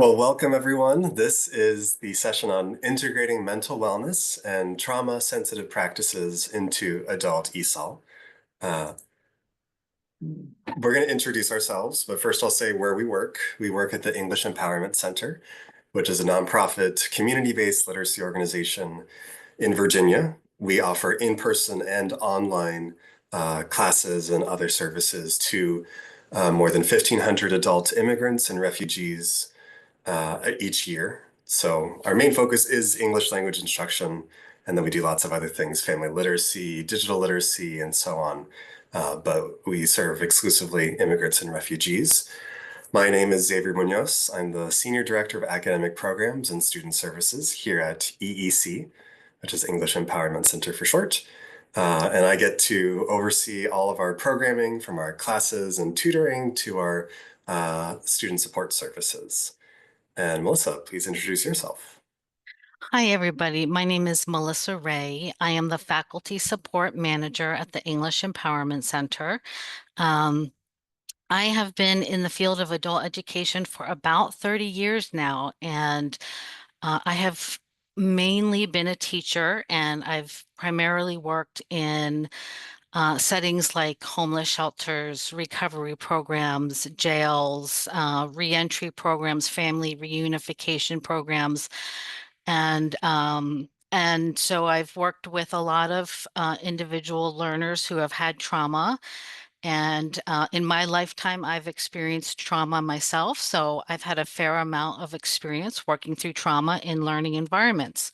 Well, welcome everyone. This is the session on integrating mental wellness and trauma-sensitive practices into adult ESOL. Uh, we're going to introduce ourselves, but first I'll say where we work. We work at the English Empowerment Center, which is a nonprofit community-based literacy organization in Virginia. We offer in-person and online classes and other services to more than 1,500 adult immigrants and refugees each year. So our main focus is English language instruction, and then we do lots of other things, family literacy, digital literacy, and so on. But we serve exclusively immigrants and refugees. My name is Xavier Munoz. I'm the Senior Director of Academic Programs and Student Services here at EEC, which is English Empowerment Center for short. And I get to oversee all of our programming from our classes and tutoring to our student support services. And Melissa, please introduce yourself. Hi, everybody. My name is Melissa Ray. I am the Faculty Support Manager at the English Empowerment Center. Um, I have been in the field of adult education for about 30 years now, and I have mainly been a teacher, and I've primarily worked in settings like homeless shelters, recovery programs, jails, reentry programs, family reunification programs, and so I've worked with a lot of individual learners who have had trauma. And in my lifetime, I've experienced trauma myself. So I've had a fair amount of experience working through trauma in learning environments.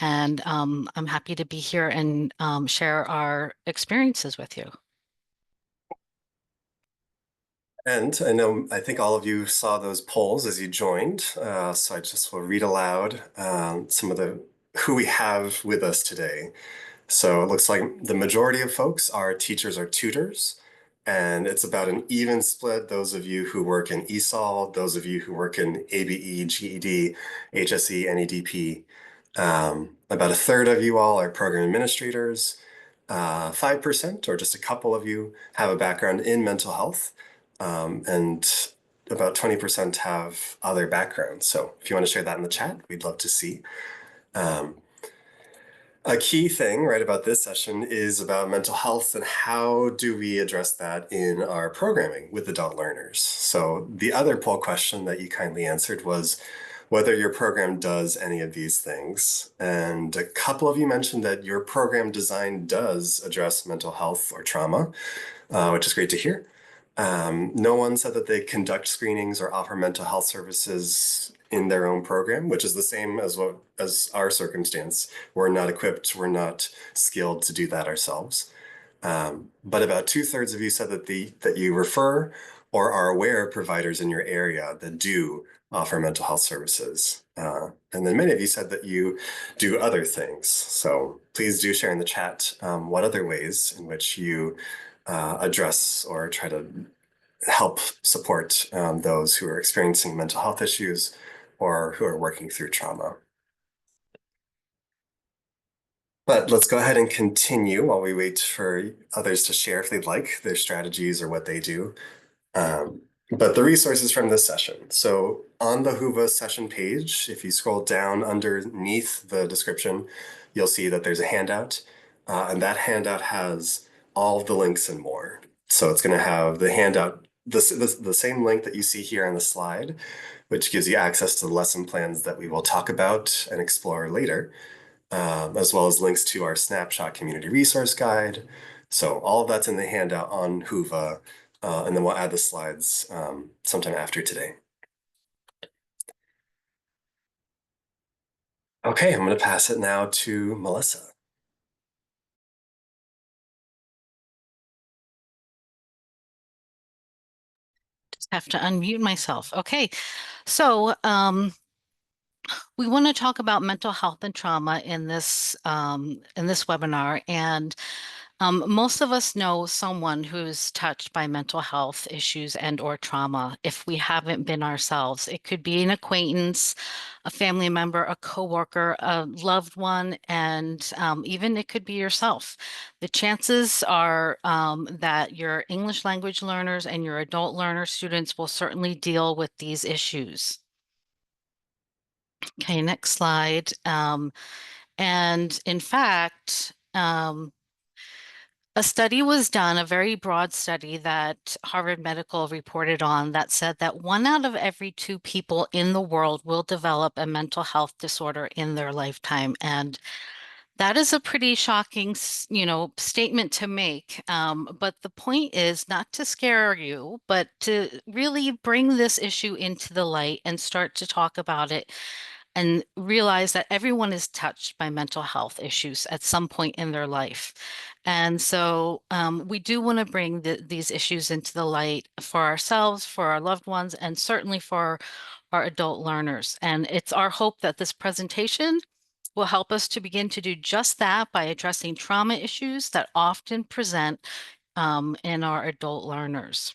And I'm happy to be here and share our experiences with you. And I think all of you saw those polls as you joined. So I just will read aloud some of the who we have with us today. So it looks like the majority of folks are teachers or tutors, and it's about an even split. Those of you who work in ESOL, those of you who work in ABE, GED, HSE, NEDP. About a third of you all are program administrators. 5%, or just a couple of you, have a background in mental health, and about 20% have other backgrounds. So if you want to share that in the chat, we'd love to see. Um, a key thing, right, about this session is about mental health and how do we address that in our programming with adult learners. So the other poll question that you kindly answered was whether your program does any of these things. And a couple of you mentioned that your program design does address mental health or trauma, which is great to hear. No one said that they conduct screenings or offer mental health services in their own program, which is the same as our circumstance. We're not equipped, we're not skilled to do that ourselves. But about 2/3 of you said that you refer or are aware of providers in your area that do offer mental health services. And then many of you said that you do other things. So please do share in the chat what other ways in which you address or try to help support those who are experiencing mental health issues or who are working through trauma. But let's go ahead and continue while we wait for others to share if they'd like their strategies or what they do. But the resources from this session. So on the Whova session page, if you scroll down underneath the description, you'll see that there's a handout, and that handout has all of the links and more. So it's going to have the handout, the same link that you see here on the slide, which gives you access to the lesson plans that we will talk about and explore later, as well as links to our snapshot community resource guide. So all of that's in the handout on Whova, and then we'll add the slides sometime after today. Okay, I'm going to pass it now to Melissa. Just have to unmute myself. Okay, so we want to talk about mental health and trauma in this webinar, and most of us know someone who's touched by mental health issues and or trauma if we haven't been ourselves. It could be an acquaintance, a family member, a coworker, a loved one, and even it could be yourself. The chances are that your English language learners and your adult learner students will certainly deal with these issues. Okay, next slide. And in fact, a study was done, a very broad study that Harvard Medical reported on that said that 1 out of every 2 people in the world will develop a mental health disorder in their lifetime. And that is a pretty shocking, statement to make. But the point is not to scare you, but to really bring this issue into the light and start to talk about it and realize that everyone is touched by mental health issues at some point in their life. And so we do want to bring these issues into the light for ourselves, for our loved ones, and certainly for our adult learners. And it's our hope that this presentation will help us to begin to do just that by addressing trauma issues that often present in our adult learners.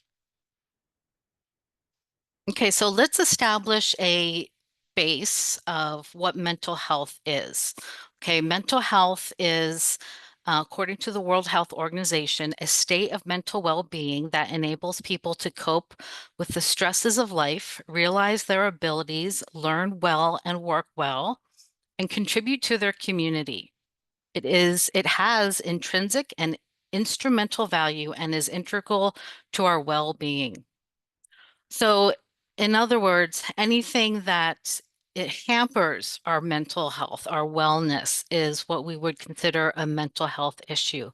Okay, so let's establish a base of what mental health is. Okay, mental health is, according to the World Health Organization, a state of mental well-being that enables people to cope with the stresses of life, realize their abilities, learn well and work well, and contribute to their community. It has intrinsic and instrumental value and is integral to our well-being. So, in other words, anything that it hampers our mental health, our wellness, is what we would consider a mental health issue.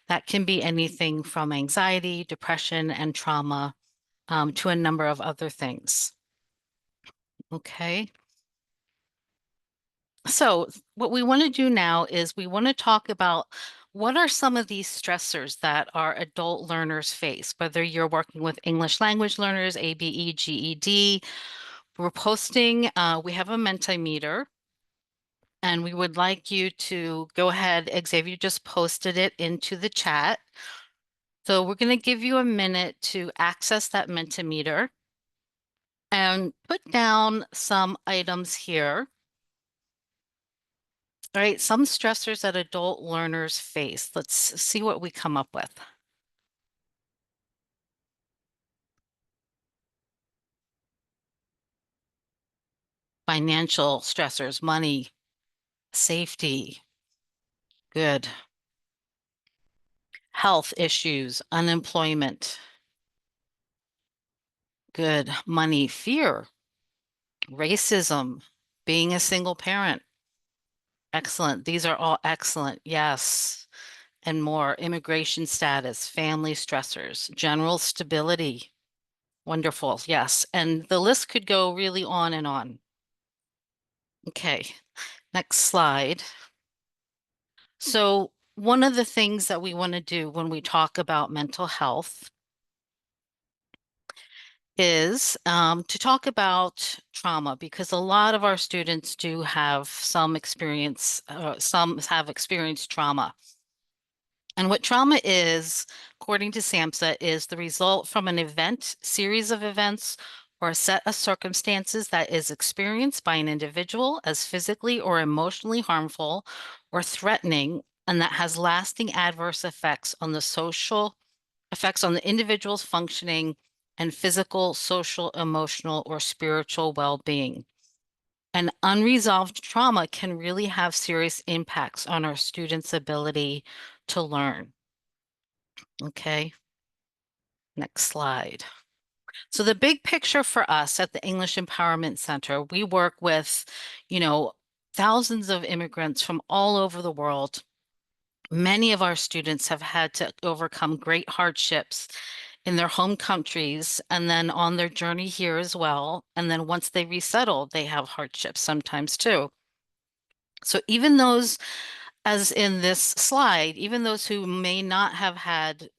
That can be anything from anxiety, depression, and trauma, to a number of other things. Okay. So, what we want to do now is we want to talk about what are some of these stressors that our adult learners face, whether you're working with English language learners, ABE, GED. We're posting, we have a Mentimeter, and we would like you to go ahead. Xavier just posted it into the chat. So we're going to give you a minute to access that Mentimeter and put down some items here. All right, some stressors that adult learners face. Let's see what we come up with. Financial stressors, money, safety, good. Health issues, unemployment, good. Money, fear, racism, being a single parent. Excellent. These are all excellent. Yes. And more. Immigration status, family stressors, general stability. Wonderful. Yes. And the list could go really on and on. Okay. Next slide. So one of the things that we want to do when we talk about mental health is to talk about trauma, because a lot of our students do have some experience, some have experienced trauma. And what trauma is, according to SAMHSA, is the result from an event, series of events, or a set of circumstances that is experienced by an individual as physically or emotionally harmful or threatening, and that has lasting adverse effects on the individual's functioning and physical, social, emotional, or spiritual well-being. And unresolved trauma can really have serious impacts on our students' ability to learn. Okay, next slide. So the big picture for us at the English Empowerment Center, we work with, you know, thousands of immigrants from all over the world. Many of our students have had to overcome great hardships in their home countries and then on their journey here as well. And then once they resettle, they have hardships sometimes too. So even those, as in this slide, even those who may not have had,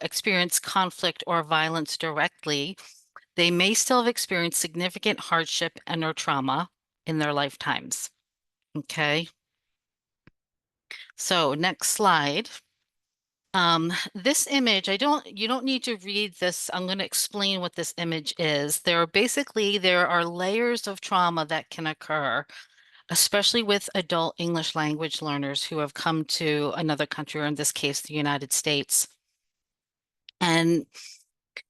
experienced conflict or violence directly, they may still have experienced significant hardship and or trauma in their lifetimes. Okay. So next slide. This image, you don't need to read this. I'm going to explain what this image is. There are layers of trauma that can occur, especially with adult English language learners who have come to another country, or in this case, the United States. And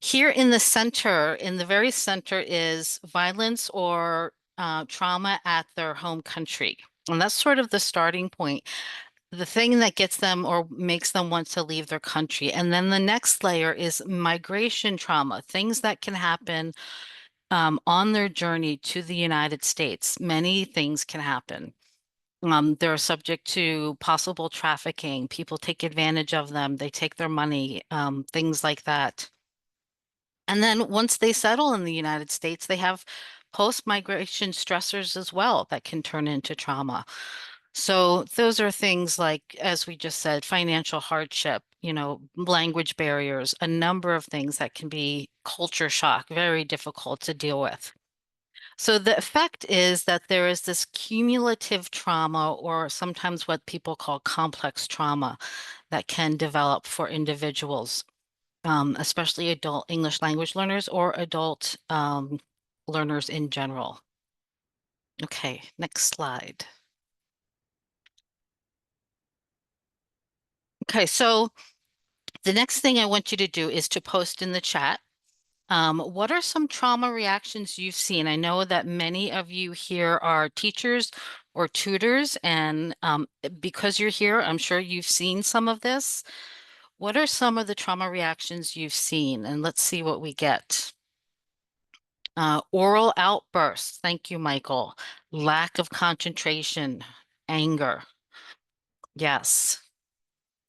here in the center, in the very center, is violence or trauma at their home country. And that's sort of the starting point, the thing that gets them or makes them want to leave their country. And then the next layer is migration trauma, things that can happen on their journey to the United States. Many things can happen. They're subject to possible trafficking. People take advantage of them. They take their money, things like that. And then once they settle in the United States, they have post-migration stressors as well that can turn into trauma. So those are things like, as we just said, financial hardship, language barriers, a number of things that can be culture shock, very difficult to deal with. So the effect is that there is this cumulative trauma, or sometimes what people call complex trauma, that can develop for individuals, especially adult English language learners or adult learners in general. Okay, next slide. Okay, so the next thing I want you to do is to post in the chat. What are some trauma reactions you've seen? I know that many of you here are teachers or tutors, and because you're here, I'm sure you've seen some of this. What are some of the trauma reactions you've seen? And let's see what we get. Oral outbursts. Thank you, Michael. Lack of concentration, anger. Yes,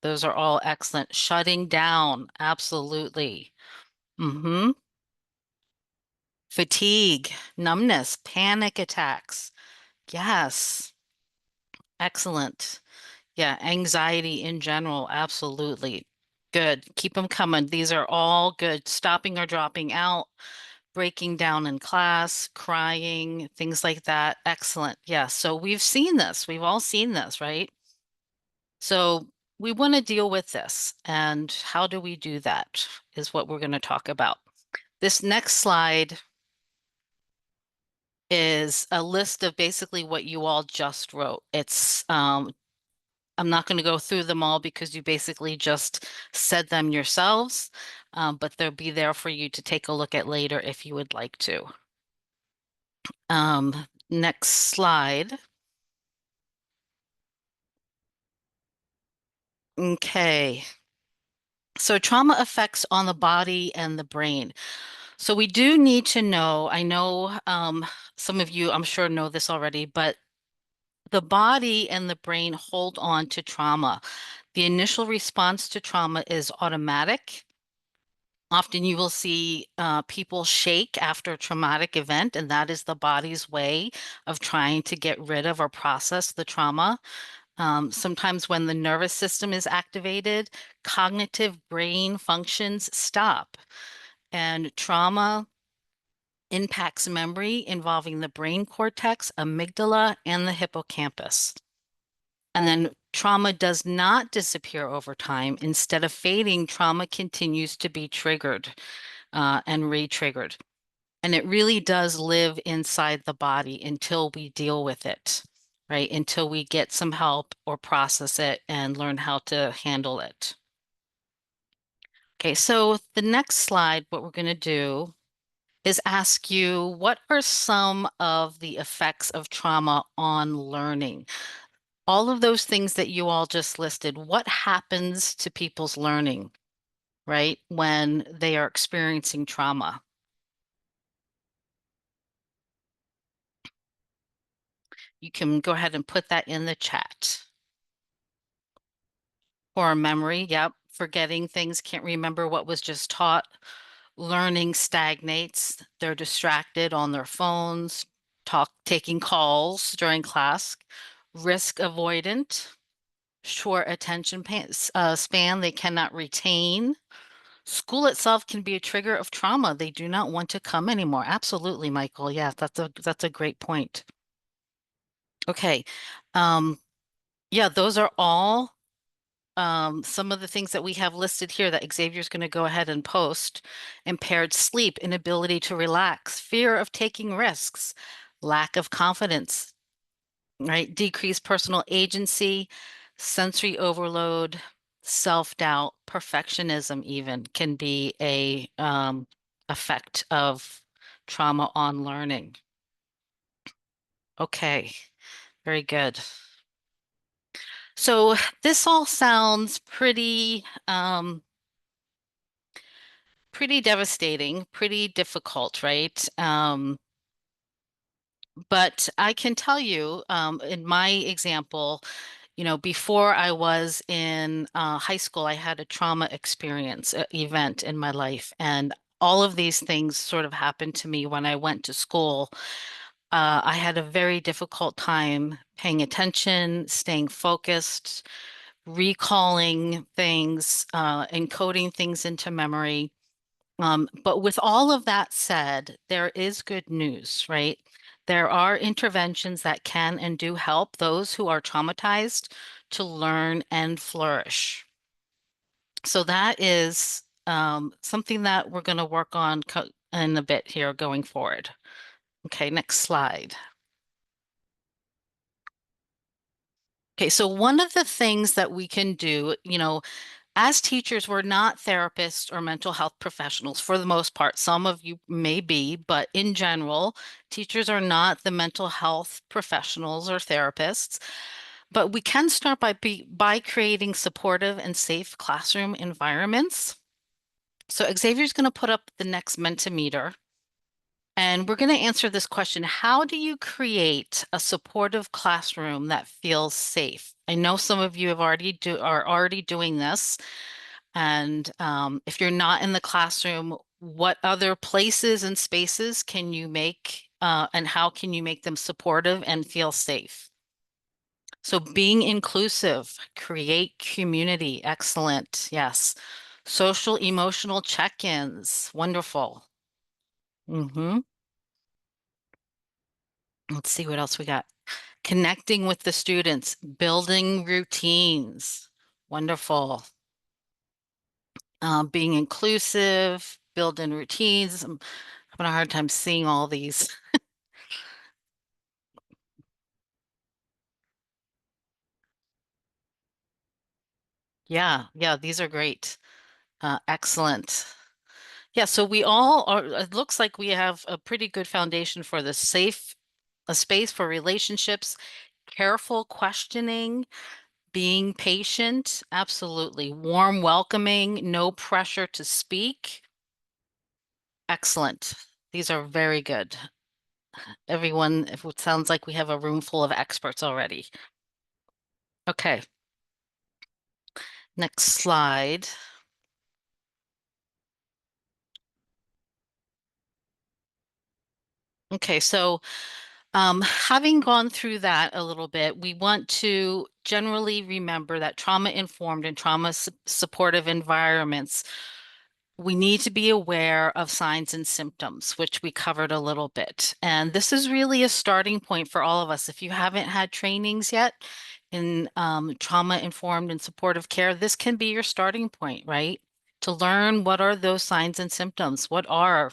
those are all excellent. Shutting down. Absolutely. Mm-hmm. Fatigue, numbness, panic attacks. Yes, excellent. Yeah, anxiety in general, absolutely. Good. Keep them coming. These are all good. Stopping or dropping out, breaking down in class, crying, things like that. Excellent. Yeah, so we've seen this. We've all seen this, right? So we want to deal with this. And how do we do that is what we're going to talk about. This next slide is a list of basically what you all just wrote. I'm not going to go through them all because you basically just said them yourselves, but they'll be there for you to take a look at later if you would like to. Next slide. Okay. So trauma effects on the body and the brain. So we do need to know, I know some of you, I'm sure, know this already, but the body and the brain hold on to trauma. The initial response to trauma is automatic. Often you will see people shake after a traumatic event, and that is the body's way of trying to get rid of or process the trauma. Sometimes when the nervous system is activated, cognitive brain functions stop, and trauma impacts memory involving the brain cortex, amygdala, and the hippocampus. And then trauma does not disappear over time. Instead of fading, trauma continues to be triggered and re-triggered. And it really does live inside the body until we deal with it, right? Until we get some help or process it and learn how to handle it. Okay, so the next slide, what we're going to do is ask you, what are some of the effects of trauma on learning? All of those things that you all just listed, what happens to people's learning, right, when they are experiencing trauma? You can go ahead and put that in the chat. Or memory, yep, forgetting things, can't remember what was just taught. Learning stagnates, they're distracted on their phones, taking calls during class. Risk avoidant, short attention span, they cannot retain. School itself can be a trigger of trauma. They do not want to come anymore. Absolutely, Michael. Yeah, that's a great point. Okay. Yeah, those are all some of the things that we have listed here that Xavier's going to go ahead and post. Impaired sleep, inability to relax, fear of taking risks, lack of confidence, right? Decreased personal agency, sensory overload, self-doubt, perfectionism even can be a effect of trauma on learning. Okay, very good. So this all sounds pretty devastating, pretty difficult, right? But I can tell you, in my example, before I was in high school, I had a trauma experience event in my life, and all of these things sort of happened to me when I went to school. I had a very difficult time paying attention, staying focused, recalling things, encoding things into memory. But with all of that said, there is good news, right? There are interventions that can and do help those who are traumatized to learn and flourish. So that is something that we're going to work on in a bit here going forward. Okay, next slide. Okay, so one of the things that we can do, as teachers, we're not therapists or mental health professionals for the most part. Some of you may be, but in general, teachers are not the mental health professionals or therapists. But we can start by creating supportive and safe classroom environments. So Xavier's going to put up the next Mentimeter, and we're going to answer this question. How do you create a supportive classroom that feels safe? I know some of you are already doing this. And if you're not in the classroom, what other places and spaces can you make, and how can you make them supportive and feel safe? So being inclusive, create community, excellent, yes. Social emotional check-ins, wonderful. hmm Let's see what else we got. Connecting with the students, building routines, wonderful. Being inclusive, building routines. I'm having a hard time seeing all these. Yeah, yeah, these are great. Excellent. Yeah, so we all are, it looks like we have a pretty good foundation for the a space for relationships, careful questioning, being patient, absolutely. Warm welcoming, no pressure to speak. Excellent. These are very good. Everyone, it sounds like we have a room full of experts already. Okay, next slide. Okay, so having gone through that a little bit, we want to generally remember that trauma-informed and trauma supportive environments, we need to be aware of signs and symptoms, which we covered a little bit. And this is really a starting point for all of us. If you haven't had trainings yet in trauma-informed and supportive care, this can be your starting point, right? To learn what are those signs and symptoms? What are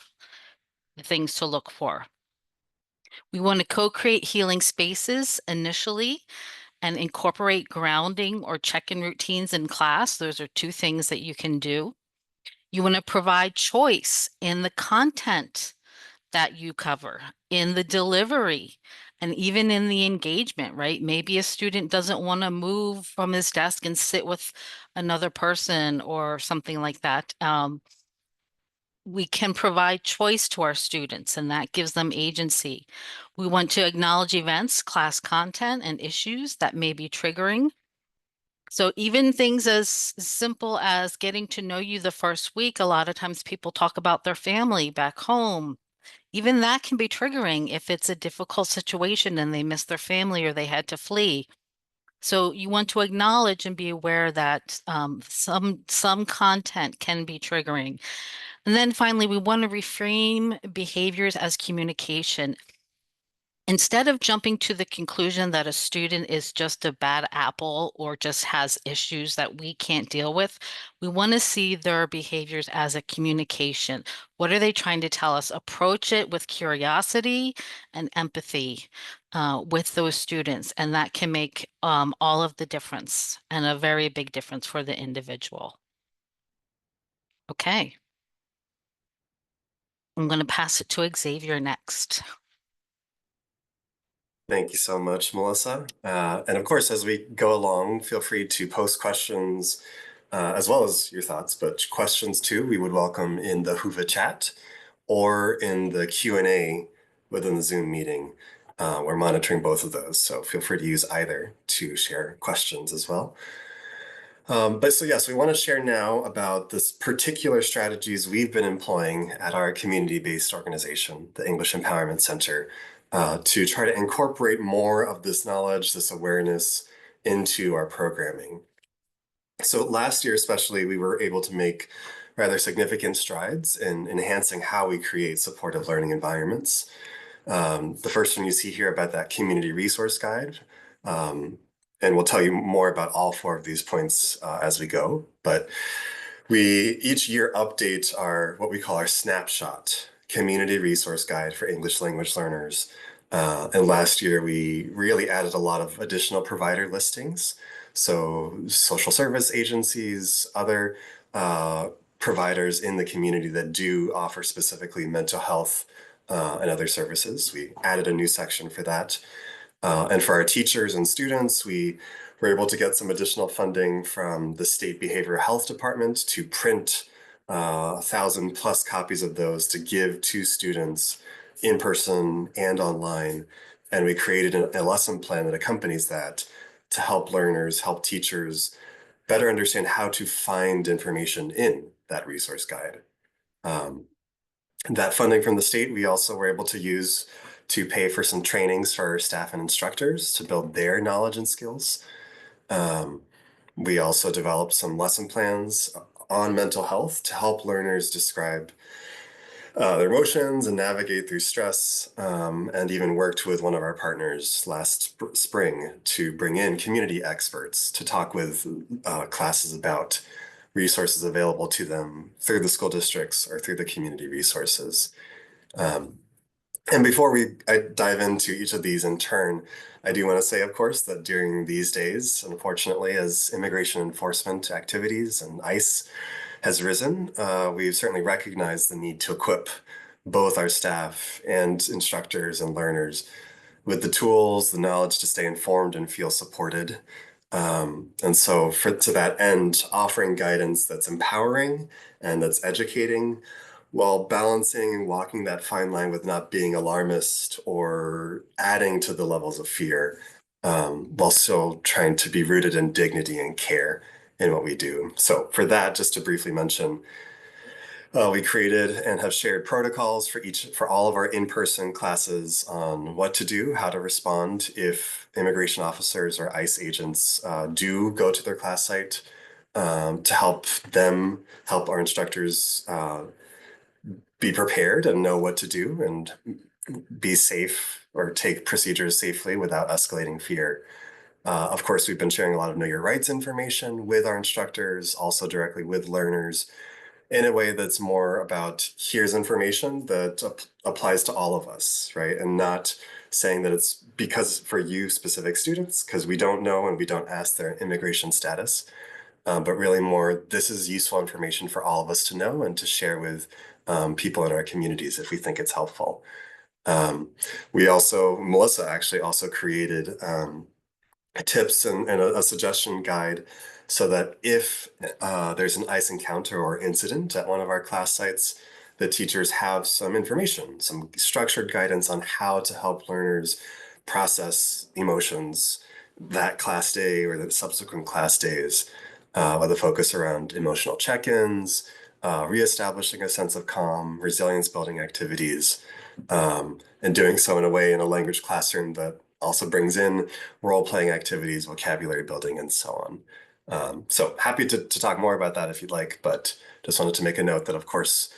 the things to look for? We want to co-create healing spaces initially and incorporate grounding or check-in routines in class. Those are two things that you can do. You want to provide choice in the content that you cover, in the delivery, and even in the engagement, right? Maybe a student doesn't want to move from his desk and sit with another person or something like that. We can provide choice to our students, and that gives them agency. We want to acknowledge events, class content, and issues that may be triggering. So even things as simple as getting to know you the first week, a lot of times people talk about their family back home. Even that can be triggering if it's a difficult situation and they miss their family or they had to flee. So you want to acknowledge and be aware that some content can be triggering. And then finally, we want to reframe behaviors as communication. Instead of jumping to the conclusion that a student is just a bad apple or just has issues that we can't deal with, we want to see their behaviors as a communication. What are they trying to tell us? Approach it with curiosity and empathy with those students, and that can make all of the difference and a very big difference for the individual. Okay, I'm going to pass it to Xavier next. Thank you so much, Melissa. And of course, as we go along, feel free to post questions as well as your thoughts, but questions too, we would welcome in the Whova chat or in the Q&A within the Zoom meeting. We're monitoring both of those, so feel free to use either to share questions as well. But so yes, we want to share now about this particular strategies we've been employing at our community-based organization, the English Empowerment Center, to try to incorporate more of this knowledge, this awareness into our programming. So last year, especially, we were able to make rather significant strides in enhancing how we create supportive learning environments. The first one you see here about that community resource guide. And we'll tell you more about all four of these points as we go. But we each year update our what we call our snapshot community resource guide for English language learners. And last year we really added a lot of additional provider listings. So social service agencies, other providers in the community that do offer specifically mental health and other services. We added a new section for that. And for our teachers and students, we were able to get some additional funding from the state behavioral health department to print 1,000+ copies of those to give to students in person and online. And we created a lesson plan that accompanies that to help learners, help teachers better understand how to find information in that resource guide. Um, that funding from the state, we also were able to use to pay for some trainings for our staff and instructors to build their knowledge and skills. Um, we also developed some lesson plans on mental health to help learners describe their emotions and navigate through stress, and even worked with one of our partners last spring to bring in community experts to talk with classes about resources available to them through the school districts or through the community resources. Um, and before I dive into each of these in turn, I do want to say, of course, that during these days, unfortunately, as immigration enforcement activities and ICE has risen, we've certainly recognized the need to equip both our staff and instructors and learners with the tools, the knowledge to stay informed and feel supported. And so to that end, offering guidance that's empowering and that's educating while balancing and walking that fine line with not being alarmist or adding to the levels of fear, while still trying to be rooted in dignity and care in what we do. So for that, just to briefly mention, we created and have shared protocols for all of our in-person classes on what to do, how to respond if immigration officers or ICE agents do go to their class site, to help our instructors be prepared and know what to do and be safe or take procedures safely without escalating fear. Of course, we've been sharing a lot of Know Your Rights information with our instructors, also directly with learners, in a way that's more about here's information that applies to all of us, right? And not saying that it's because for you specific students, because we don't know and we don't ask their immigration status, but really more, this is useful information for all of us to know and to share with people in our communities if we think it's helpful. Melissa actually also created tips and a suggestion guide so that if there's an ICE encounter or incident at one of our class sites, the teachers have some information, some structured guidance on how to help learners process emotions that class day or the subsequent class days, with a focus around emotional check-ins, reestablishing a sense of calm, resilience building activities, and doing so in a way in a language classroom that also brings in role-playing activities, vocabulary building, and so on. So happy to talk more about that if you'd like, but just wanted to make a note that, of course,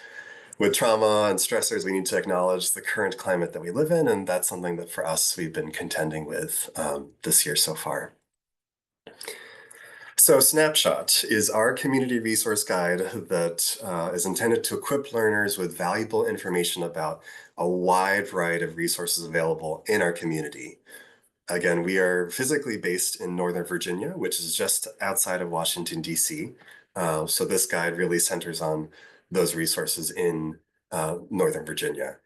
with trauma and stressors, we need to acknowledge the current climate that we live in, and that's something that for us, we've been contending with this year so far. So Snapshot is our community resource guide that is intended to equip learners with valuable information about a wide variety of resources available in our community. Again, we are physically based in Northern Virginia, which is just outside of Washington, D.C. So this guide really centers on those resources in Northern Virginia.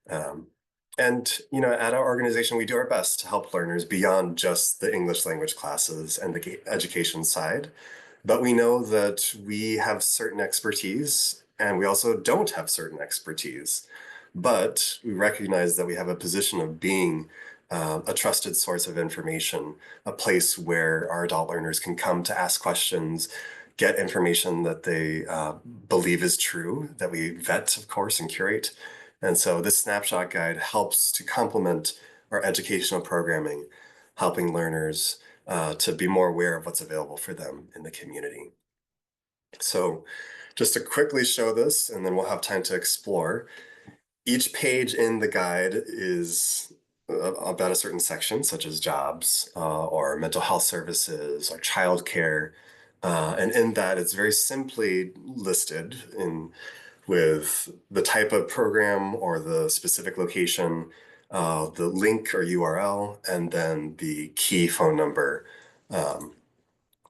Um, And, at our organization, we do our best to help learners beyond just the English language classes and the education side. But we know that we have certain expertise and we also don't have certain expertise. But we recognize that we have a position of being a trusted source of information, a place where our adult learners can come to ask questions, get information that they believe is true, that we vet, of course, and curate. And so this snapshot guide helps to complement our educational programming, helping learners to be more aware of what's available for them in the community. So just to quickly show this, and then we'll have time to explore. Each page in the guide is about a certain section, such as jobs or mental health services or childcare. And in that, it's very simply listed in with the type of program or the specific location, the link or URL, and then the key phone number. Um,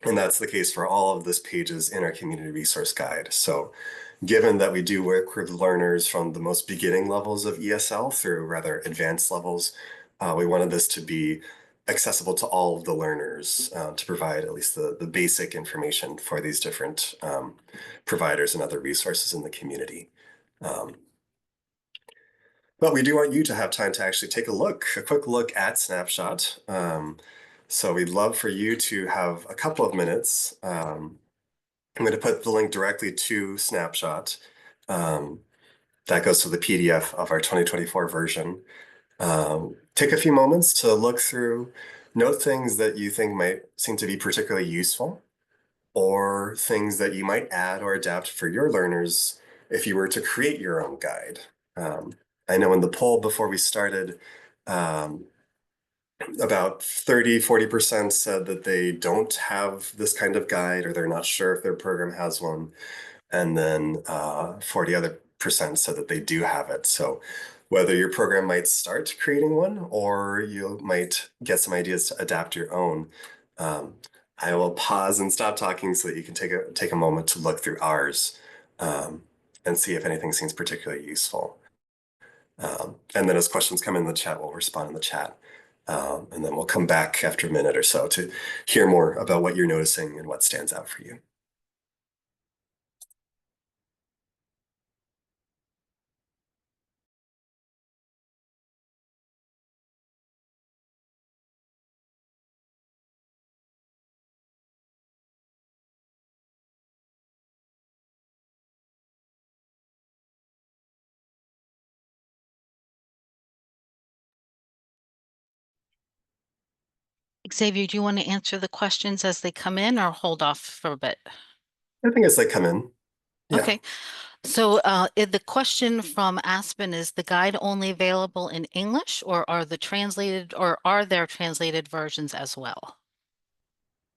and that's the case for all of this pages in our community resource guide. So given that we do work with learners from the most beginning levels of ESL through rather advanced levels, we wanted this to be accessible to all of the learners to provide at least the basic information for these different providers and other resources in the community. Um, but we do want you to have time to actually take a quick look at Snapshot. So we'd love for you to have a couple of minutes. I'm going to put the link directly to Snapshot. Um, that goes to the PDF of our 2024 version. Take a few moments to look through, note things that you think might seem to be particularly useful, or things that you might add or adapt for your learners if you were to create your own guide. Um, I know in the poll before we started, um, about 40% said that they don't have this kind of guide or they're not sure if their program has one. And then 40 other percent said that they do have it. So whether your program might start creating one or you might get some ideas to adapt your own, um, I will pause and stop talking so that you can take a moment to look through ours um, and see if anything seems particularly useful. And then as questions come in the chat, we'll respond in the chat. And then we'll come back after a minute or so to hear more about what you're noticing and what stands out for you. Xavier, do you want to answer the questions as they come in or hold off for a bit? I think as they come in, yeah. Okay. So the question from Aspen is the guide only available in English or are there translated versions as well?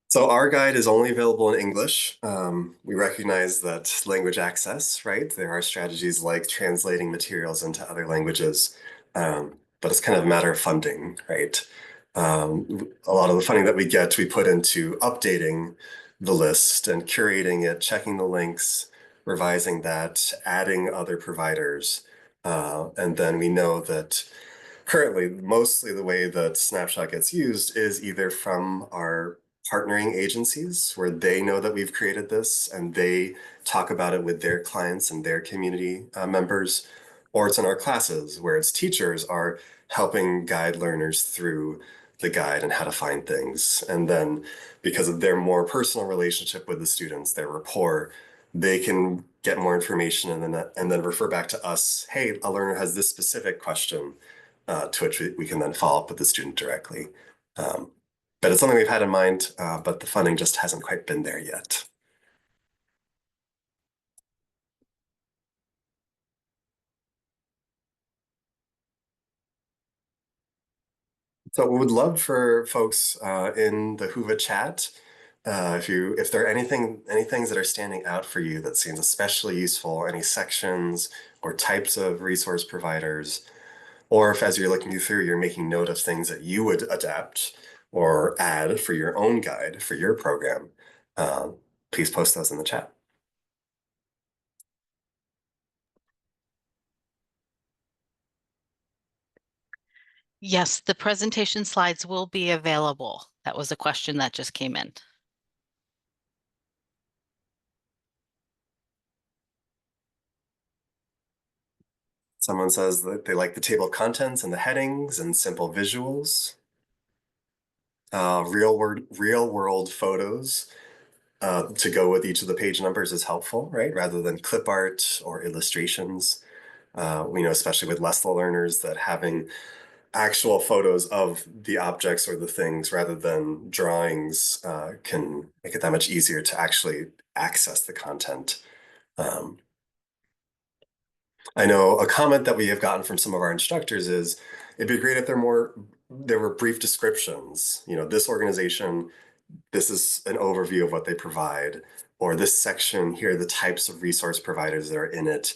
So our guide is only available in English. We recognize that language access, right? There are strategies like translating materials into other languages, but it's kind of a matter of funding, right? A lot of the funding that we get, we put into updating the list and curating it, checking the links, revising that, adding other providers. And then we know that currently, mostly the way that Snapshot gets used is either from our partnering agencies where they know that we've created this and they talk about it with their clients and their community members, or it's in our classes where its teachers are helping guide learners through the guide and how to find things. And then because of their more personal relationship with the students, their rapport, they can get more information and then refer back to us. Hey, a learner has this specific question to which we can then follow up with the student directly. Um, but it's something we've had in mind, but the funding just hasn't quite been there yet. So we would love for folks in the Whova chat, if there are any things that are standing out for you that seems especially useful, any sections or types of resource providers, or if as you're looking through, you're making note of things that you would adapt or add for your own guide for your program, uh, please post those in the chat. Yes, the presentation slides will be available. That was a question that just came in. Someone says that they like the table of contents and the headings and simple visuals. Real world photos to go with each of the page numbers is helpful, right? Rather than clip art or illustrations. We know, especially with less learners, that having actual photos of the objects or the things rather than drawings can make it that much easier to actually access the content. Um, I know a comment that we have gotten from some of our instructors is it'd be great if there were brief descriptions. You know, this organization, this is an overview of what they provide, or this section, here are the types of resource providers that are in it.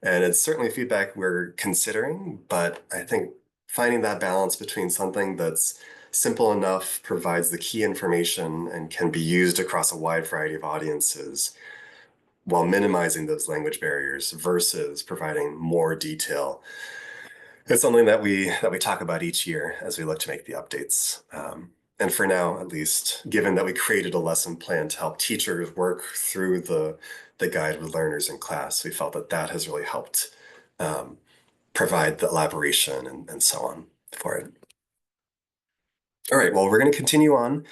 And it's certainly feedback we're considering, but I think finding that balance between something that's simple enough, provides the key information, and can be used across a wide variety of audiences while minimizing those language barriers versus providing more detail. It's something that we talk about each year as we look to make the updates. And for now, at least, given that we created a lesson plan to help teachers work through the guide with learners in class, we felt that that has really helped um, provide the elaboration and so on for it. All right, well, we're going to continue on.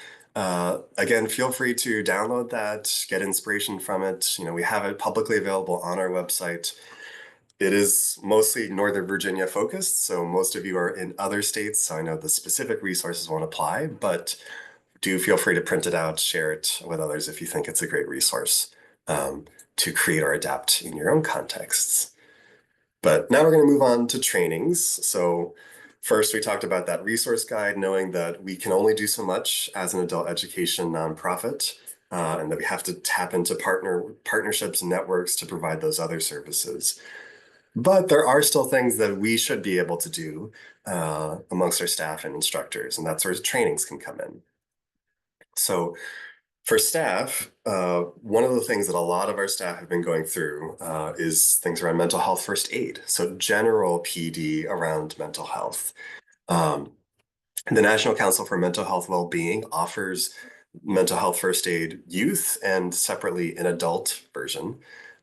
Again, feel free to download that, get inspiration from it. You know, we have it publicly available on our website. It is mostly Northern Virginia focused, so most of you are in other states, so I know the specific resources won't apply, but do feel free to print it out, share it with others if you think it's a great resource to create or adapt in your own contexts. But now we're going to move on to trainings. So first, we talked about that resource guide, knowing that we can only do so much as an adult education nonprofit, and that we have to tap into partnerships and networks to provide those other services. But there are still things that we should be able to do amongst our staff and instructors, and that's where trainings can come in. So for staff, one of the things that a lot of our staff have been going through is things around mental health first aid. So general PD around mental health. Um, the National Council for Mental Health Wellbeing offers mental health first aid youth and separately an adult version,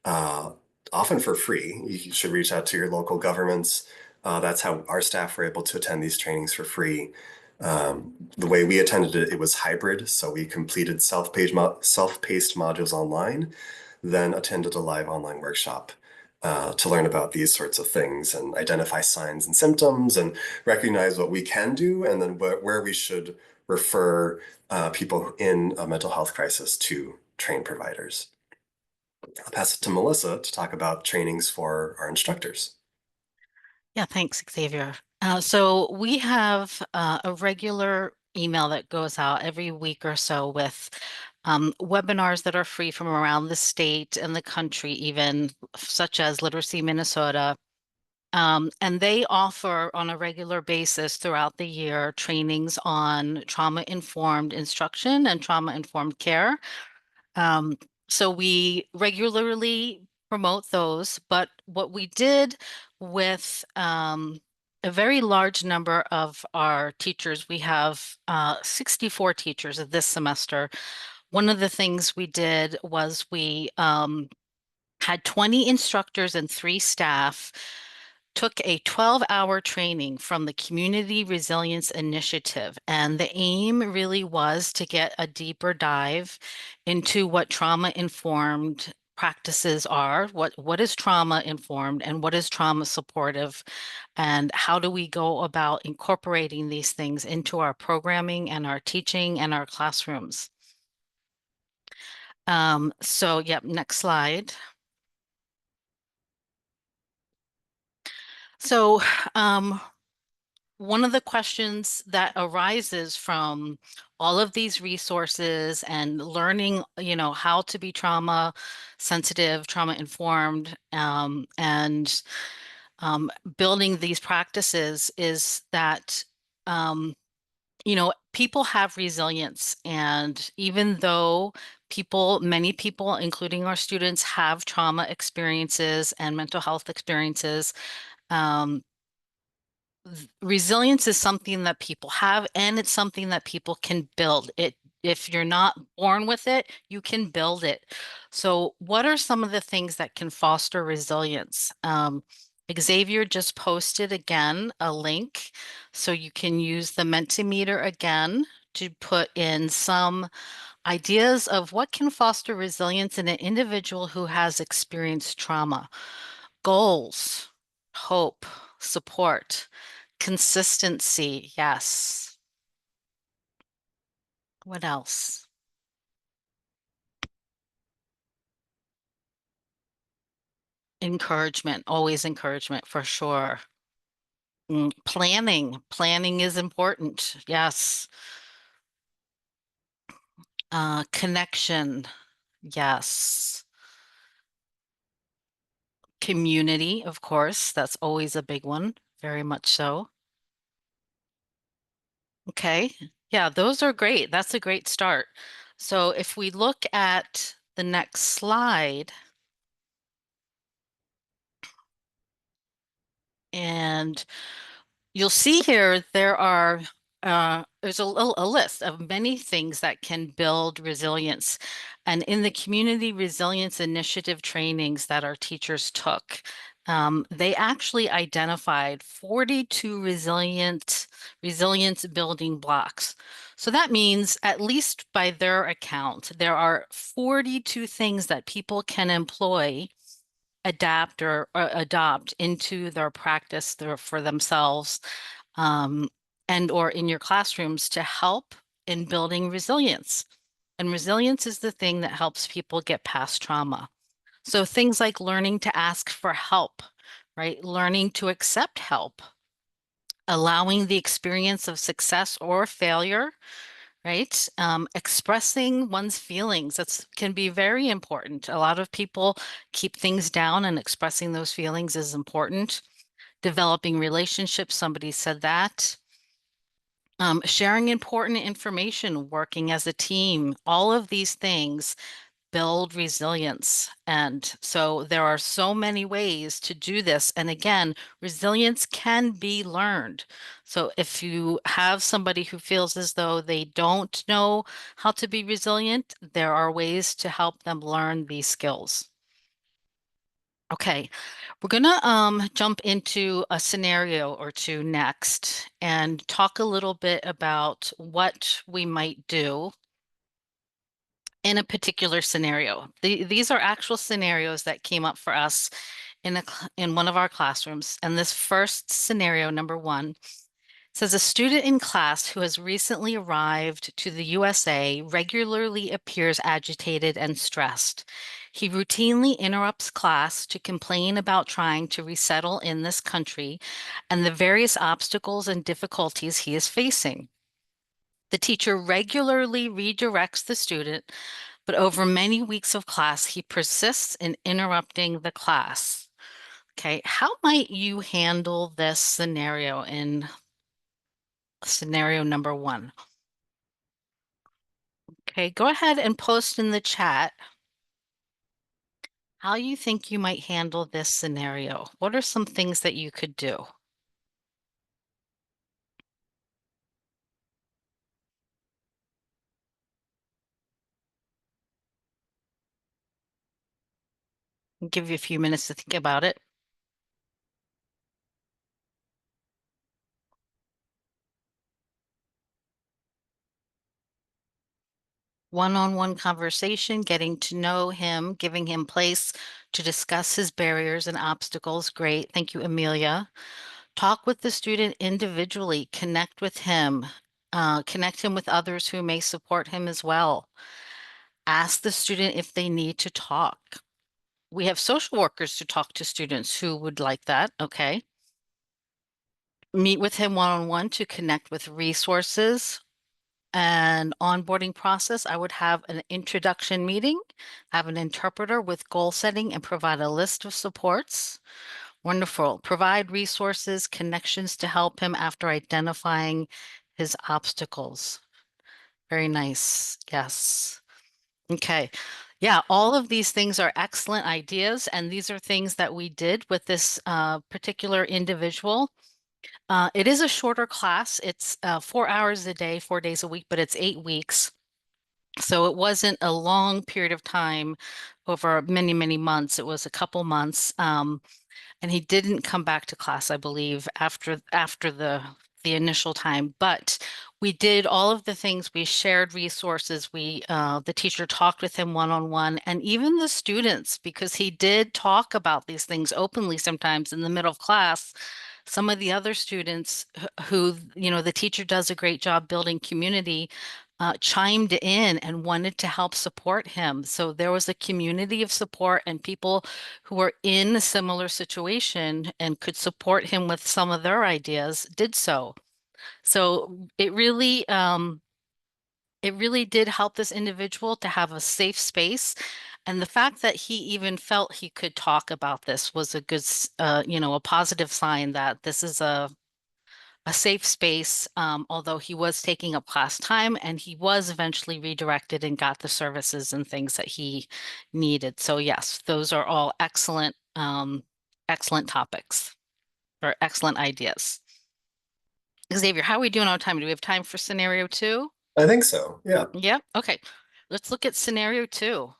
uh, often for free. You should reach out to your local governments. That's how our staff were able to attend these trainings for free. The way we attended it, it was hybrid. So we completed self-paced modules online, then attended a live online workshop to learn about these sorts of things and identify signs and symptoms and recognize what we can do and then where we should refer people in a mental health crisis to trained providers. I'll pass it to Melissa to talk about trainings for our instructors. Yeah, thanks, Xavier. So we have a regular email that goes out every week or so with webinars that are free from around the state and the country, even such as Literacy Minnesota. And they offer on a regular basis throughout the year trainings on trauma-informed instruction and trauma-informed care. Um, so we regularly promote those, but what we did with a very large number of our teachers, we have 64 teachers this semester. One of the things we did was we had 20 instructors and 3 staff took a 12-hour training from the Community Resilience Initiative. And the aim really was to get a deeper dive into what trauma-informed practices are, what is trauma-informed and what is trauma supportive, and how do we go about incorporating these things into our programming and our teaching and our classrooms. So, yep, next slide. So, one of the questions that arises from all of these resources and learning, how to be trauma sensitive, trauma informed, and building these practices is that, people have resilience. And even though many people, including our students, have trauma experiences and mental health experiences, um, resilience is something that people have, and it's something that people can build. If you're not born with it, you can build it. So what are some of the things that can foster resilience? Xavier just posted again a link, so you can use the Mentimeter again to put in some ideas of what can foster resilience in an individual who has experienced trauma. Goals, hope, support, consistency. Yes. What else? Encouragement, always encouragement for sure. Planning is important. Yes. Connection. Yes. Community, of course, that's always a big one. Very much so. Okay. Yeah, those are great. That's a great start. So if we look at the next slide, and you'll see here there's a list of many things that can build resilience. And in the community resilience initiative trainings that our teachers took, they actually identified 42 resilience building blocks. So that means, at least by their account, there are 42 things that people can employ, adapt or adopt into their practice for themselves, um, and or in your classrooms to help in building resilience. And resilience is the thing that helps people get past trauma. So things like learning to ask for help, right? Learning to accept help, allowing the experience of success or failure, right? Expressing one's feelings, that can be very important. A lot of people keep things down, and expressing those feelings is important. Developing relationships, somebody said that. Sharing important information, working as a team, all of these things build resilience. And so there are so many ways to do this. And again, resilience can be learned. So if you have somebody who feels as though they don't know how to be resilient, there are ways to help them learn these skills. Okay, we're gonna jump into a scenario or two next and talk a little bit about what we might do in a particular scenario. These are actual scenarios that came up for us in one of our classrooms. And this first scenario, number one, says a student in class who has recently arrived to the USA regularly appears agitated and stressed. He routinely interrupts class to complain about trying to resettle in this country and the various obstacles and difficulties he is facing. The teacher regularly redirects the student, but over many weeks of class, he persists in interrupting the class. Okay, how might you handle this scenario in scenario number one? Okay, go ahead and post in the chat how you think you might handle this scenario. What are some things that you could do? I'll give you a few minutes to think about it. One-on-one conversation, getting to know him, giving him place to discuss his barriers and obstacles. Great. Thank you, Amelia. Talk with the student individually, connect him with others who may support him as well. Ask the student if they need to talk. We have social workers to talk to students who would like that. Okay. Meet with him one-on-one to connect with resources and onboarding process. I would have an introduction meeting, have an interpreter with goal setting, and provide a list of supports. Wonderful. Provide resources, connections to help him after identifying his obstacles. Very nice. Yes. Okay. Yeah, all of these things are excellent ideas, and these are things that we did with this particular individual. It is a shorter class. It's 4 hours a day, 4 days a week, but it's 8 weeks. So it wasn't a long period of time over many, many months. It was a couple months. And he didn't come back to class, I believe, after the initial time. But we did all of the things. We shared resources. We the teacher talked with him one on one, and even the students, because he did talk about these things openly sometimes in the middle of class. Some of the other students who, the teacher does a great job building community, chimed in and wanted to help support him. So there was a community of support and people who were in a similar situation and could support him with some of their ideas did so. So it really did help this individual to have a safe space. And the fact that he even felt he could talk about this was a good, a positive sign that this is a safe space, although he was taking up class time and he was eventually redirected and got the services and things that he needed. So yes, those are all excellent topics or excellent ideas. Xavier, how are we doing on time? Do we have time for scenario two? I think so. Yeah. Yep. Okay. Let's look at scenario two.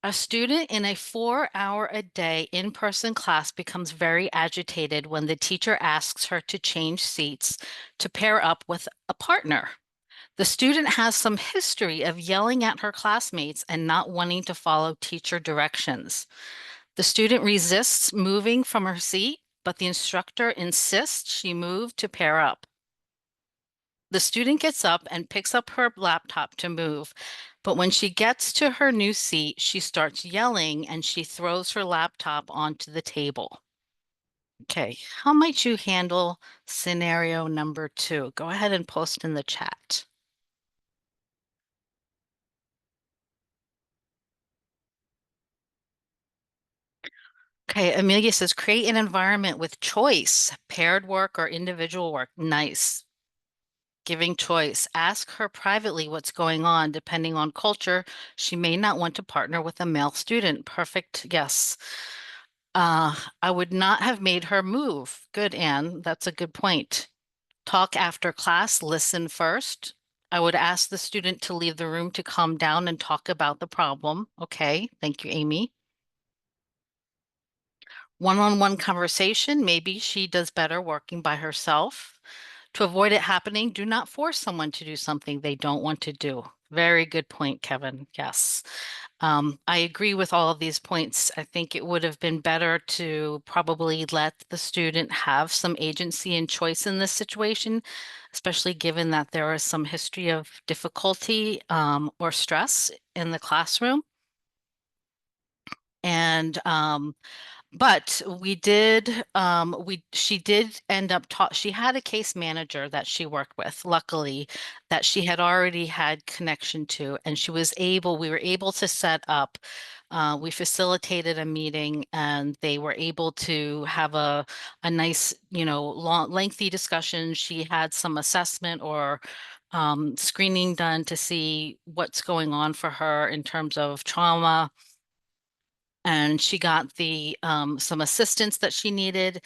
A student in a 4 hour a day in-person class becomes very agitated when the teacher asks her to change seats to pair up with a partner. The student has some history of yelling at her classmates and not wanting to follow teacher directions. The student resists moving from her seat, but the instructor insists she move to pair up. The student gets up and picks up her laptop to move, but when she gets to her new seat, she starts yelling and she throws her laptop onto the table. Okay, how might you handle scenario number two? Go ahead and post in the chat. Okay, Amelia says create an environment with choice, paired work or individual work. Nice. Giving choice. Ask her privately what's going on. Depending on culture, she may not want to partner with a male student. Perfect. Yes. I would not have made her move. Good, Anne. That's a good point. Talk after class, listen first. I would ask the student to leave the room to calm down and talk about the problem. Okay, thank you, Amy. One-on-one conversation, maybe she does better working by herself. To avoid it happening, do not force someone to do something they don't want to do. Very good point, Kevin. Yes. I agree with all of these points. I think it would have been better to probably let the student have some agency and choice in this situation, especially given that there is some history of difficulty or stress in the classroom. And but she did end up she had a case manager that she worked with, luckily, that she had already had connection to, and we were able to set up, we facilitated a meeting and they were able to have a nice, long, lengthy discussion. She had some assessment or screening done to see what's going on for her in terms of trauma, and she got the some assistance that she needed.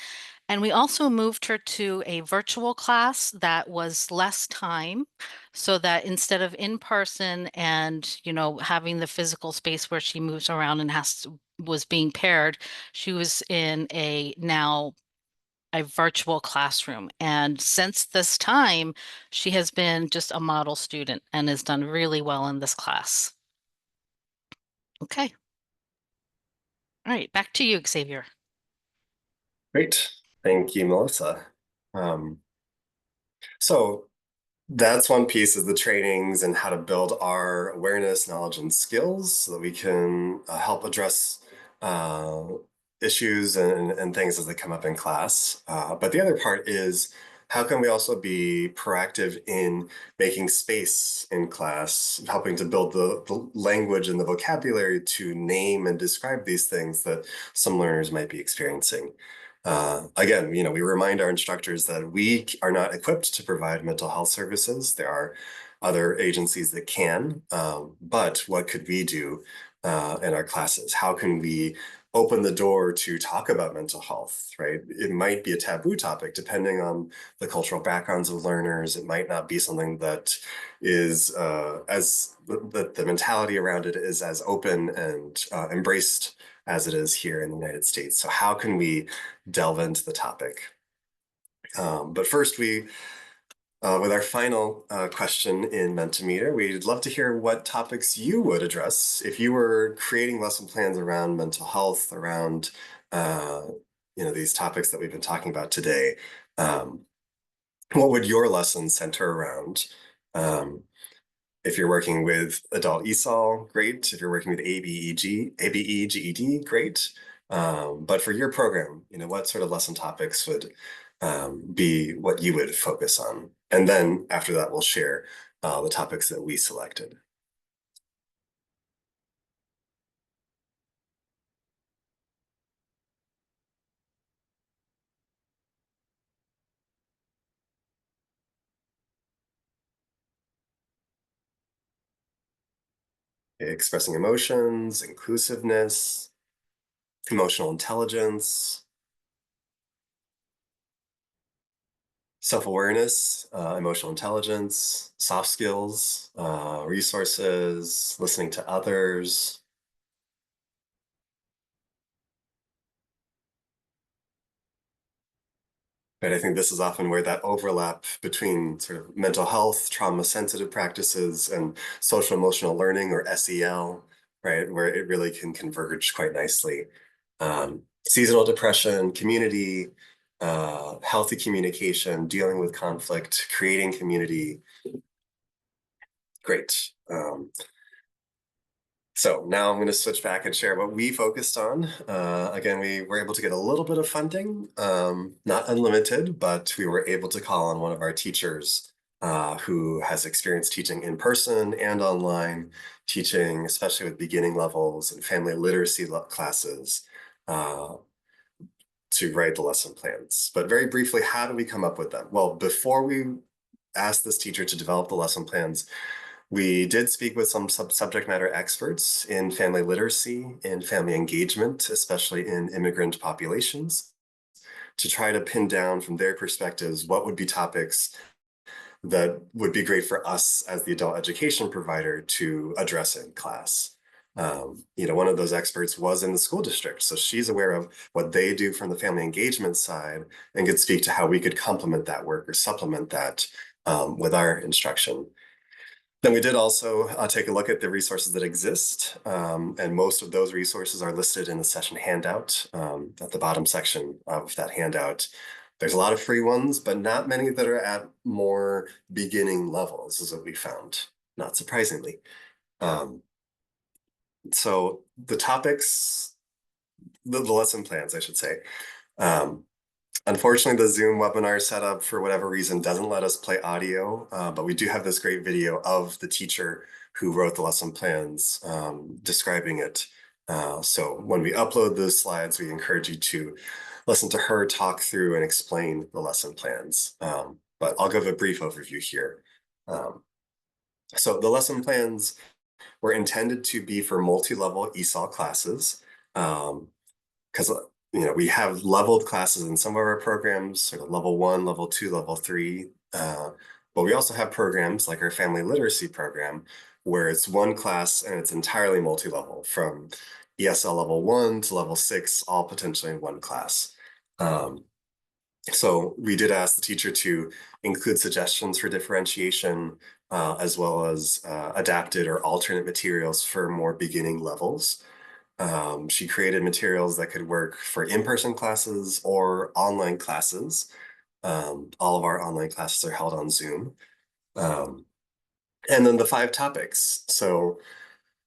And we also moved her to a virtual class that was less time, so that instead of in person and, having the physical space where she moves around and was being paired, she was in a virtual classroom. And since this time, she has been just a model student and has done really well in this class. Okay. All right, back to you, Xavier. Great. Thank you, Melissa. Um, so that's one piece of the trainings and how to build our awareness, knowledge, and skills so that we can help address uh, issues and things as they come up in class. But the other part is how can we also be proactive in making space in class, helping to build the language and the vocabulary to name and describe these things that some learners might be experiencing. Again, we remind our instructors that we are not equipped to provide mental health services. There are other agencies that can, but what could we do in our classes? How can we open the door to talk about mental health, right? It might be a taboo topic depending on the cultural backgrounds of learners. It might not be something that is as the mentality around it is as open and embraced as it is here in the United States. So how can we delve into the topic? But first, with our final question in Mentimeter, we'd love to hear what topics you would address if you were creating lesson plans around mental health, around uh, these topics that we've been talking about today. Um, what would your lesson center around? Um, if you're working with adult ESOL, great. If you're working with ABE, GED, great. But for your program, what sort of lesson topics would be what you would focus on? And then after that, we'll share the topics that we selected. Expressing emotions, inclusiveness, emotional intelligence, self-awareness, emotional intelligence, soft skills, resources, listening to others. But I think this is often where that overlap between sort of mental health, trauma-sensitive practices, and social emotional learning, or SEL, right, where it really can converge quite nicely. Seasonal depression, community, healthy communication, dealing with conflict, creating community. Great. So now I'm going to switch back and share what we focused on. Again, we were able to get a little bit of funding, not unlimited, but we were able to call on one of our teachers who has experience teaching in person and online, teaching especially with beginning levels and family literacy classes uh, to write the lesson plans. But very briefly, how do we come up with them? Well, before we asked this teacher to develop the lesson plans, we did speak with some subject matter experts in family literacy and family engagement, especially in immigrant populations, to try to pin down from their perspectives what would be topics that would be great for us as the adult education provider to address in class. One of those experts was in the school district, so she's aware of what they do from the family engagement side and could speak to how we could complement that work or supplement that with our instruction. Then we did also take a look at the resources that exist, and most of those resources are listed in the session handout at the bottom section of that handout. There's a lot of free ones, but not many that are at more beginning levels, is what we found, not surprisingly. Um, so the topics, the lesson plans, I should say. Um, Unfortunately, the Zoom webinar setup, for whatever reason, doesn't let us play audio, but we do have this great video of the teacher who wrote the lesson plans describing it. So when we upload those slides, we encourage you to listen to her talk through and explain the lesson plans. But I'll give a brief overview here. Um, so the lesson plans were intended to be for multi-level ESOL classes. Because we have leveled classes in some of our programs, sort of level 1, level 2, level 3. But we also have programs like our family literacy program, where it's one class and it's entirely multi-level, from ESL level 1 to level 6, all potentially in one class. So we did ask the teacher to include suggestions for differentiation, as well as adapted or alternate materials for more beginning levels. She created materials that could work for in-person classes or online classes. All of our online classes are held on Zoom. Um, and then the 5 topics. So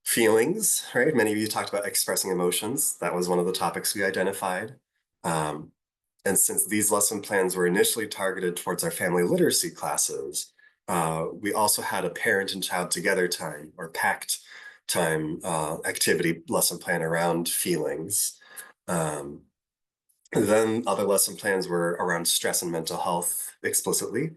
feelings, right? Many of you talked about expressing emotions. That was one of the topics we identified. Um, and since these lesson plans were initially targeted towards our family literacy classes, we also had a parent and child together time, or PACT time, activity lesson plan around feelings. Um, then other lesson plans were around stress and mental health explicitly.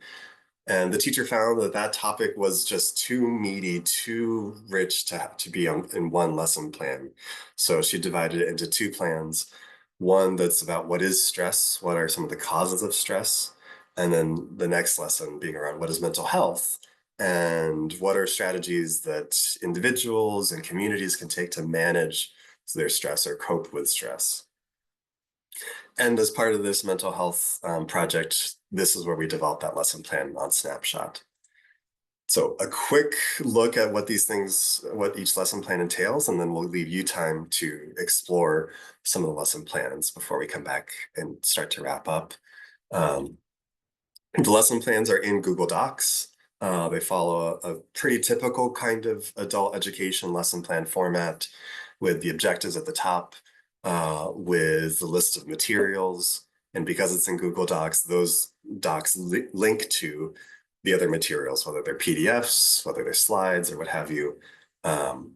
And the teacher found that that topic was just too meaty, too rich to be in one lesson plan. So she divided it into two plans. One that's about what is stress, what are some of the causes of stress, and then the next lesson being around what is mental health and what are strategies that individuals and communities can take to manage their stress or cope with stress. And as part of this mental health project, this is where we developed that lesson plan on Snapshot. So a quick look at what these things, what each lesson plan entails, and then we'll leave you time to explore some of the lesson plans before we come back and start to wrap up. Um, the lesson plans are in Google Docs. They follow a pretty typical kind of adult education lesson plan format with the objectives at the top, with the list of materials. And because it's in Google Docs, those docs link to the other materials, whether they're PDFs, whether they're slides, or what have you. Um,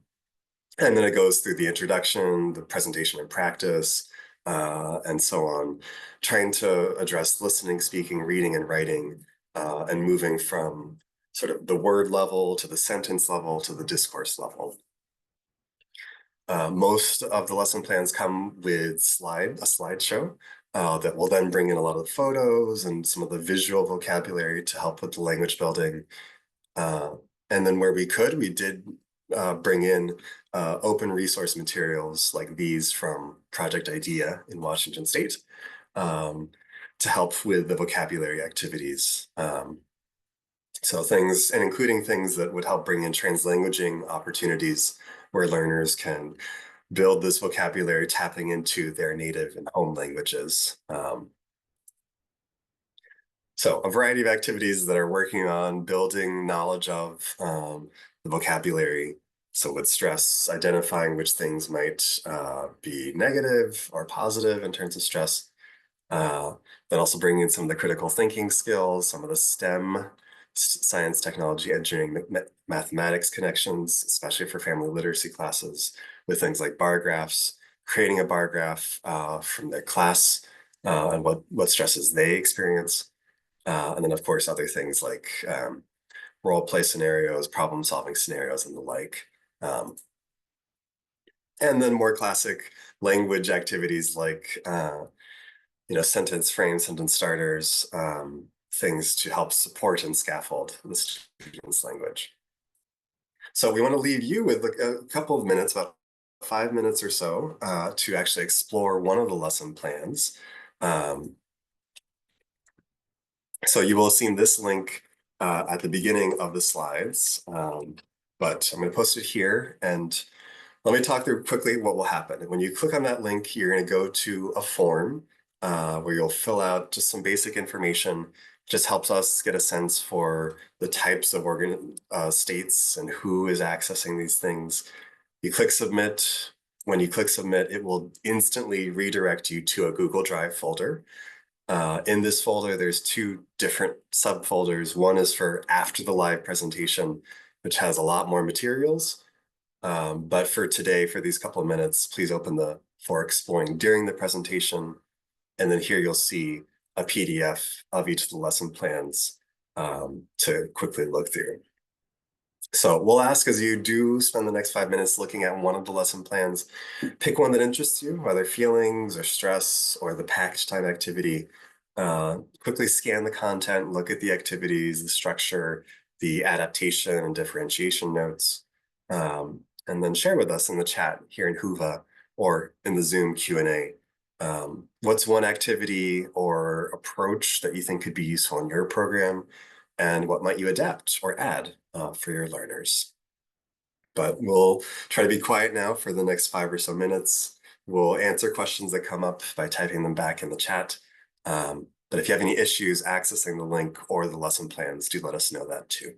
and then it goes through the introduction, the presentation and practice, and so on, trying to address listening, speaking, reading, and writing, and moving from sort of the word level to the sentence level to the discourse level. Most of the lesson plans come with a slideshow that will then bring in a lot of photos and some of the visual vocabulary to help with the language building. Uh, and then where we could, we did bring in open resource materials like these from Project IDEA in Washington State um, to help with the vocabulary activities. So things, and including things that would help bring in translanguaging opportunities where learners can build this vocabulary tapping into their native and home languages. So a variety of activities that are working on building knowledge of the vocabulary. So with stress, identifying which things might be negative or positive in terms of stress. Uh, then also bringing in some of the critical thinking skills, some of the STEM, science, technology, engineering, mathematics connections, especially for family literacy classes with things like bar graphs, creating a bar graph from their class and what stresses they experience. And then, of course, other things like role play scenarios, problem solving scenarios, and the like. Um, and then more classic language activities like, sentence frames, sentence starters, things to help support and scaffold the student's language. So we want to leave you with a couple of minutes, about 5 minutes or so, to actually explore one of the lesson plans. Um, So you will have seen this link at the beginning of the slides, but I'm going to post it here. And let me talk through quickly what will happen. When you click on that link, you're going to go to a form where you'll fill out just some basic information. Just helps us get a sense for the types of states and who is accessing these things. You click submit. When you click submit, it will instantly redirect you to a Google Drive folder. In this folder, there's two different subfolders. One is for after the live presentation, which has a lot more materials. But for today, for these couple of minutes, please open the for exploring during the presentation. And then here you'll see a PDF of each of the lesson plans to quickly look through. So we'll ask as you do spend the next 5 minutes looking at one of the lesson plans, pick one that interests you, whether feelings or stress or the package time activity. Quickly scan the content, look at the activities, the structure, the adaptation and differentiation notes, and then share with us in the chat here in Whova or in the Zoom Q&A. What's one activity or approach that you think could be useful in your program, and what might you adapt or add for your learners? But we'll try to be quiet now for the next 5 or so minutes. We'll answer questions that come up by typing them back in the chat. But if you have any issues accessing the link or the lesson plans, do let us know that too.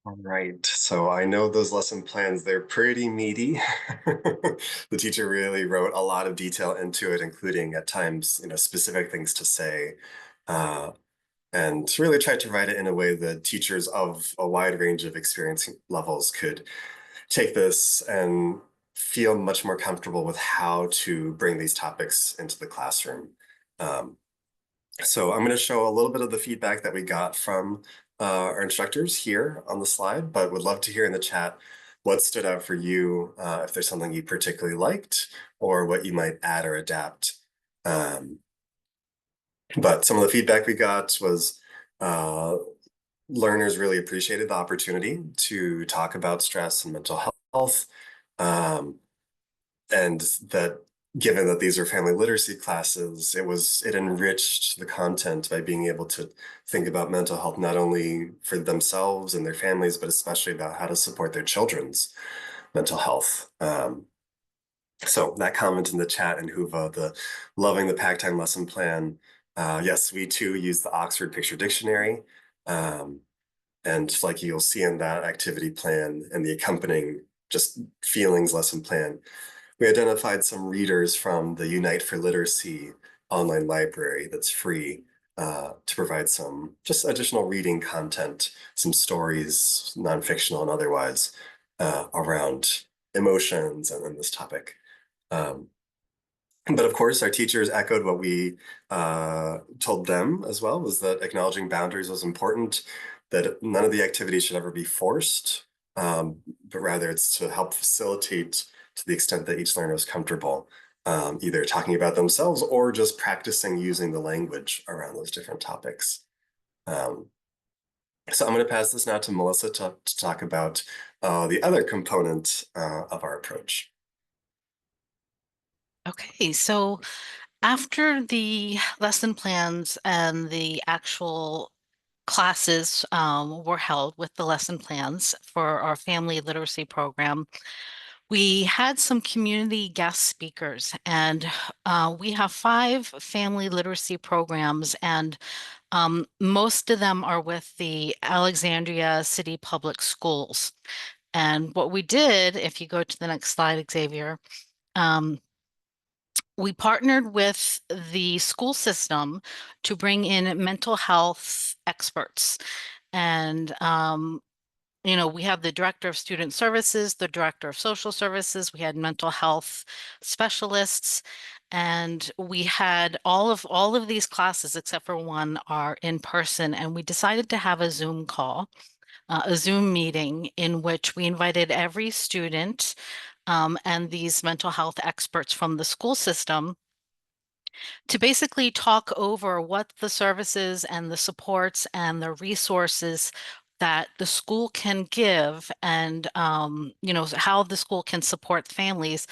All right, so I know those lesson plans, they're pretty meaty. The teacher really wrote a lot of detail into it, including at times, specific things to say, uh, and really tried to write it in a way that teachers of a wide range of experience levels could take this and feel much more comfortable with how to bring these topics into the classroom. Um, so I'm going to show a little bit of the feedback that we got from our instructors here on the slide, but would love to hear in the chat what stood out for you, if there's something you particularly liked, or what you might add or adapt. Um, but some of the feedback we got was uh, learners really appreciated the opportunity to talk about stress and mental health. Um, and that given that these are family literacy classes, it enriched the content by being able to think about mental health not only for themselves and their families, but especially about how to support their children's mental health. So that comment in the chat and Huva, the loving the pack time lesson plan. Yes, we too use the Oxford Picture Dictionary. Um, and like you'll see in that activity plan and the accompanying just feelings lesson plan, we identified some readers from the Unite for Literacy online library that's free, to provide some just additional reading content, some stories, non-fictional and otherwise, around emotions and this topic. Um, but of course, our teachers echoed what we told them as well, was that acknowledging boundaries was important, that none of the activities should ever be forced, but rather it's to help facilitate to the extent that each learner is comfortable, either talking about themselves or just practicing using the language around those different topics. Um, so I'm going to pass this now to Melissa to talk about the other component of our approach. Okay, so after the lesson plans and the actual classes were held with the lesson plans for our family literacy program, we had some community guest speakers, and we have 5 family literacy programs, and most of them are with the Alexandria City Public Schools. And what we did, if you go to the next slide, Xavier, um, we partnered with the school system to bring in mental health experts. And we have the director of student services, the director of social services, we had mental health specialists, and we had all of these classes except for one are in person, and we decided to have a Zoom call, a Zoom meeting in which we invited every student and these mental health experts from the school system to basically talk over what the services and the supports and the resources that the school can give, and how the school can support families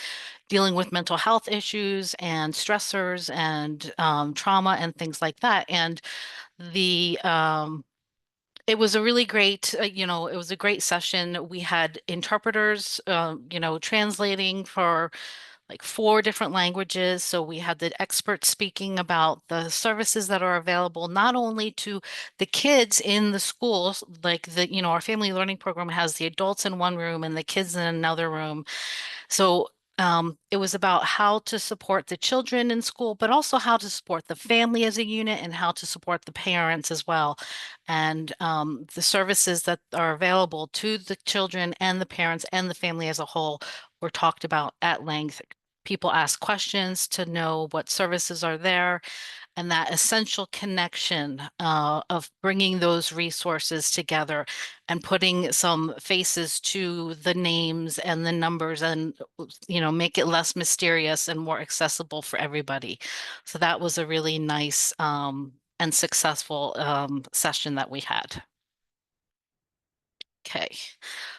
dealing with mental health issues and stressors and trauma and things like that. And the it was a really great, it was a great session. We had interpreters, translating for like 4 different languages. So we had the experts speaking about the services that are available, not only to the kids in the schools, like our family learning program has the adults in one room and the kids in another room. So it was about how to support the children in school, but also how to support the family as a unit and how to support the parents as well. And the services that are available to the children and the parents and the family as a whole were talked about at length. People ask questions to know what services are there, and that essential connection of bringing those resources together and putting some faces to the names and the numbers, and make it less mysterious and more accessible for everybody. So that was a really nice and successful session that we had. Okay,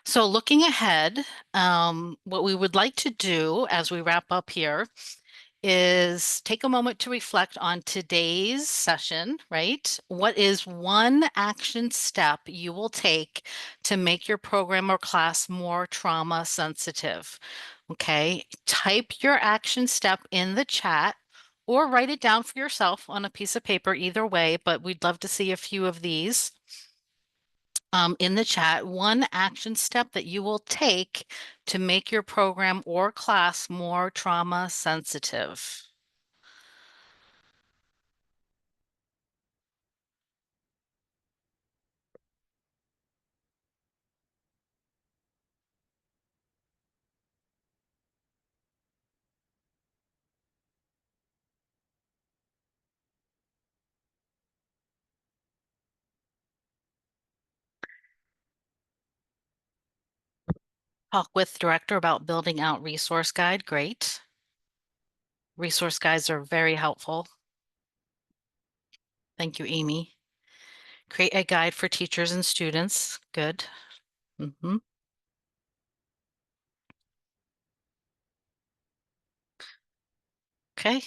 so looking ahead, what we would like to do as we wrap up here is take a moment to reflect on today's session, right? What is one action step you will take to make your program or class more trauma sensitive? Okay, type your action step in the chat or write it down for yourself on a piece of paper, either way, but we'd love to see a few of these. in the chat one action step that you will take to make your program or class more trauma sensitive. Talk with director about building out resource guide. Great. Resource guides are very helpful. Thank you, Amy. Create a guide for teachers and students. Good. Mhm. Okay.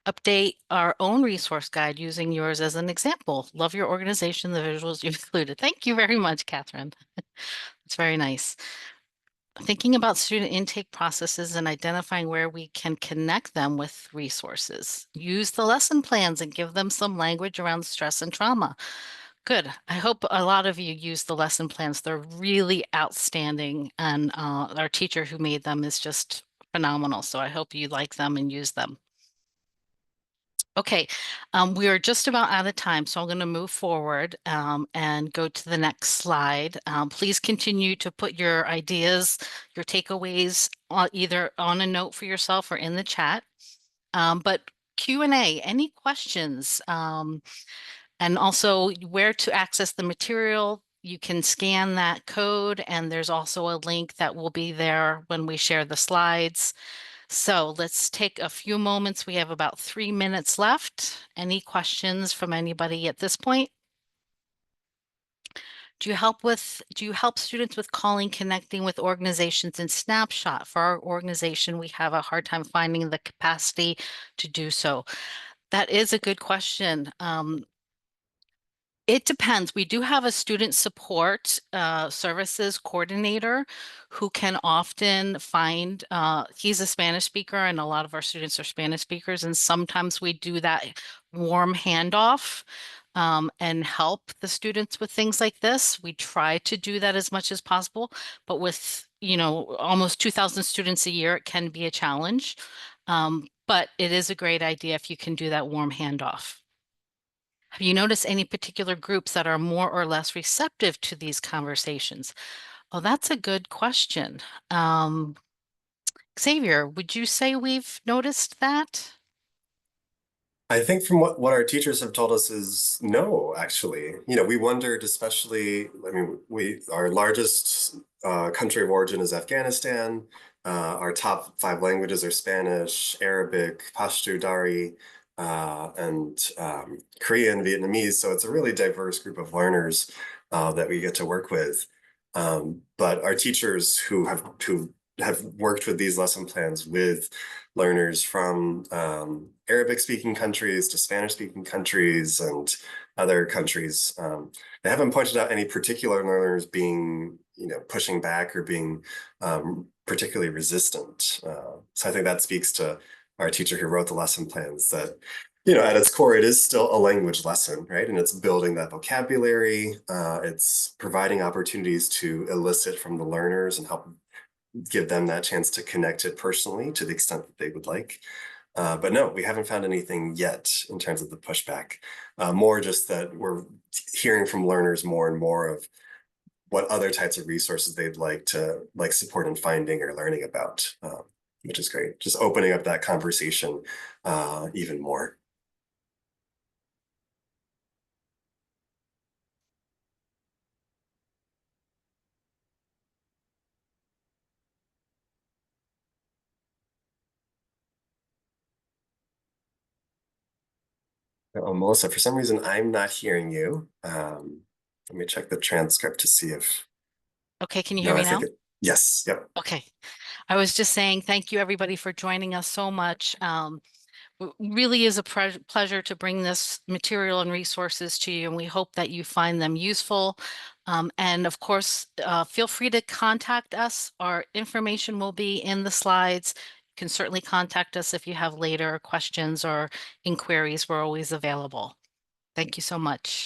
Update our own resource guide using yours as an example. Love your organization, the visuals you've included. Thank you very much, Catherine. It's very nice. Thinking about student intake processes and identifying where we can connect them with resources. Use the lesson plans and give them some language around stress and trauma. Good. I hope a lot of you use the lesson plans. They're really outstanding, and our teacher who made them is just phenomenal. So I hope you like them and use them. Okay, we are just about out of time, so I'm going to move forward and go to the next slide. Please continue to put your ideas, your takeaways either on a note for yourself or in the chat. But Q&A, any questions? And also where to access the material. You can scan that code, and there's also a link that will be there when we share the slides. So let's take a few moments. We have about 3 minutes left. Any questions from anybody at this point? Do you help students with calling, connecting with organizations in Snapshot? For our organization, we have a hard time finding the capacity to do so. That is a good question. It depends. We do have a student support services coordinator who can often find, he's a Spanish speaker, and a lot of our students are Spanish speakers. And sometimes we do that warm handoff and help the students with things like this. We try to do that as much as possible, but with, almost 2,000 students a year, it can be a challenge. But it is a great idea if you can do that warm handoff. Have you noticed any particular groups that are more or less receptive to these conversations? Oh, that's a good question. Xavier, would you say we've noticed that? I think from what our teachers have told us is no, actually. We wondered, especially, I mean, our largest country of origin is Afghanistan. Our top 5 languages are Spanish, Arabic, Pashto, Dari, and Korean, Vietnamese. So it's a really diverse group of learners that we get to work with. But our teachers who have worked with these lesson plans with learners from Arabic speaking countries to Spanish speaking countries and other countries. They haven't pointed out any particular learners being, pushing back or being particularly resistant. So I think that speaks to our teacher who wrote the lesson plans that, at its core, it is still a language lesson, right? And it's building that vocabulary. It's providing opportunities to elicit from the learners and help give them that chance to connect it personally to the extent that they would like. But no, we haven't found anything yet in terms of the pushback. More just that we're hearing from learners more and more of what other types of resources they'd like to support in finding or learning about, which is great. Just opening up that conversation even more. Oh, Melissa, for some reason, I'm not hearing you. Let me check the transcript to see if, Okay, can you hear no, I me think now? yes, yep. Okay. I was just saying thank you everybody for joining us so much. Really is a pleasure to bring this material and resources to you, and we hope that you find them useful. And of course, feel free to contact us. Our information will be in the slides. You can certainly contact us if you have later questions or inquiries. We're always available. Thank you so much.